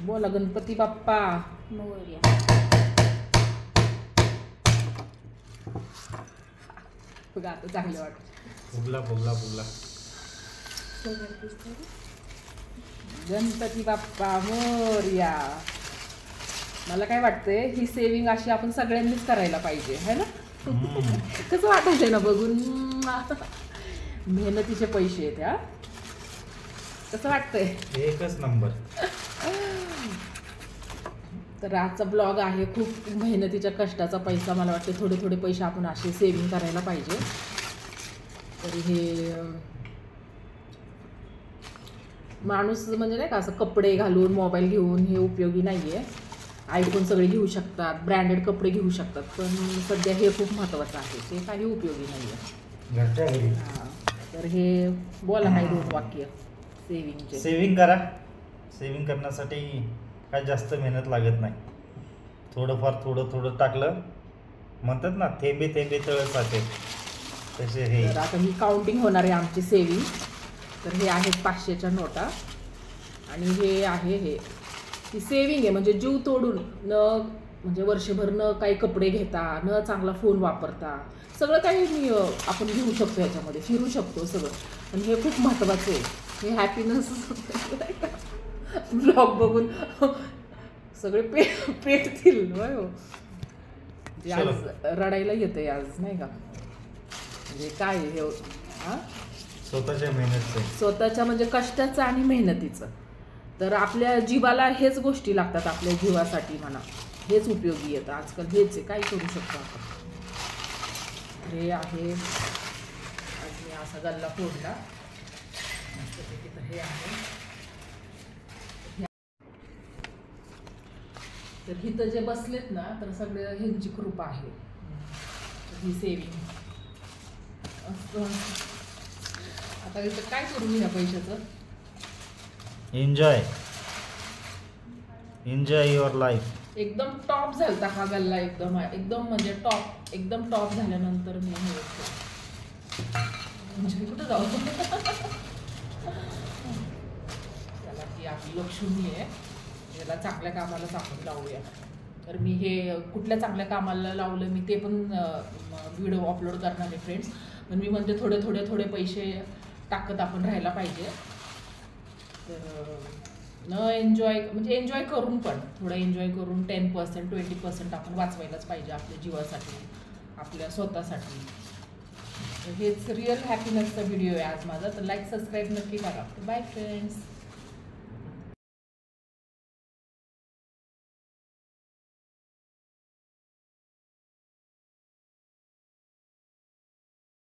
बोला गणपती बाप्पा मोरया. बघा आता चांगलं वाटतं. फुगला फुगला फुगला. गणपती बाप्पा मोरया. मला काय वाटतंय ही सेविंग अशी आपण सगळ्यांनीच करायला पाहिजे है ना. कसं वाटायचंय ना बघून. मेहनतीचे पैसे आहेत ह्या. कसं वाटतंय. एकच नंबर. तर आजचा ब्लॉग आहे खूप मेहनतीच्या कष्टाचा पैसा. मला वाटते थोडे थोडे पैसे आपण असे सेविंग करायला पाहिजे. तर हे माणूस म्हणजे नाही का असं कपडे घालून मोबाईल घेऊन हे उपयोगी नाही आहे. आयफोन सगळे घेऊ शकतात, ब्रँडेड कपडे घेऊ शकतात, पण सध्या हे खूप महत्त्वाचं आहे. ते काही उपयोगी नाही आहे. हां, तर हे बोला काही 2 वाक्य सेविंगचे. सेविंग करा. सेविंग करण्यासाठी काय जास्त मेहनत लागत नाही. थोडंफार थोडं थोडं टाकलं म्हणतात ना, थेंबे थेंबे तळ साचे, तसे हे. तर आता ही काउंटिंग होणार आहे आमची सेविंग. तर हे आहेत 500च्या नोटा आणि हे आहे ही सेविंग आहे. म्हणजे जीव तोडून न म्हणजे वर्षभर न काही कपडे घेता, न चांगला फोन वापरता सगळं काही मी आपण घेऊ शकतो याच्यामध्ये, फिरू शकतो सगळं. आणि हे खूप महत्त्वाचं आहे. हे हॅपीनेस ब्लॉग बघून सगळे पेटतील. होय हो. म्हणजे आज रडायला येते आज नाही का. म्हणजे काय हे हां स्वतःच्या मेहनतचं, स्वतःच्या म्हणजे कष्टाचं आणि मेहनतीचं. तर आपल्या जीवाला हेच गोष्टी लागतात. आपल्या जीवासाठी म्हणा हेच उपयोगी येतं आजकाल. हेच आहे, काय करू शकतो आपण. हे आहे आज मी असा गल्ला फोडला मस्तपैकी. तर हे आहे. तर इथं जे बसलेत ना तर सगळे ह्यांची कृपा आहे. ही सेविंग आता इथं काय करू मी ह्या पैशाचं. Enjoy your life. एकदम टॉप झालता हा गल्ला. एकदम एकदम म्हणजे टॉप, एकदम टॉप झाल्यानंतर मी हे म्हणजे कुठं जाऊ. त्याला ती आपली लक्ष्मी आहे, याला चांगल्या कामालाच आपण लावूया. तर मी हे कुठल्या चांगल्या कामाला लावलं मी ते पण व्हिडिओ अपलोड करणार आहे फ्रेंड्स. पण मी म्हणते थोडे पैसे टाकत आपण राहायला पाहिजे. तर न एन्जॉय म्हणजे एन्जॉय करून पण थोडं एन्जॉय करून 10% 20% आपण वाचवायलाच पाहिजे आपल्या जीवासाठी, आपल्या स्वतःसाठी. तर हेच रिअल हॅपीनेसचा व्हिडिओ आहे आज माझा. तर लाईक सबस्क्राईब नक्की करा. Bye friends.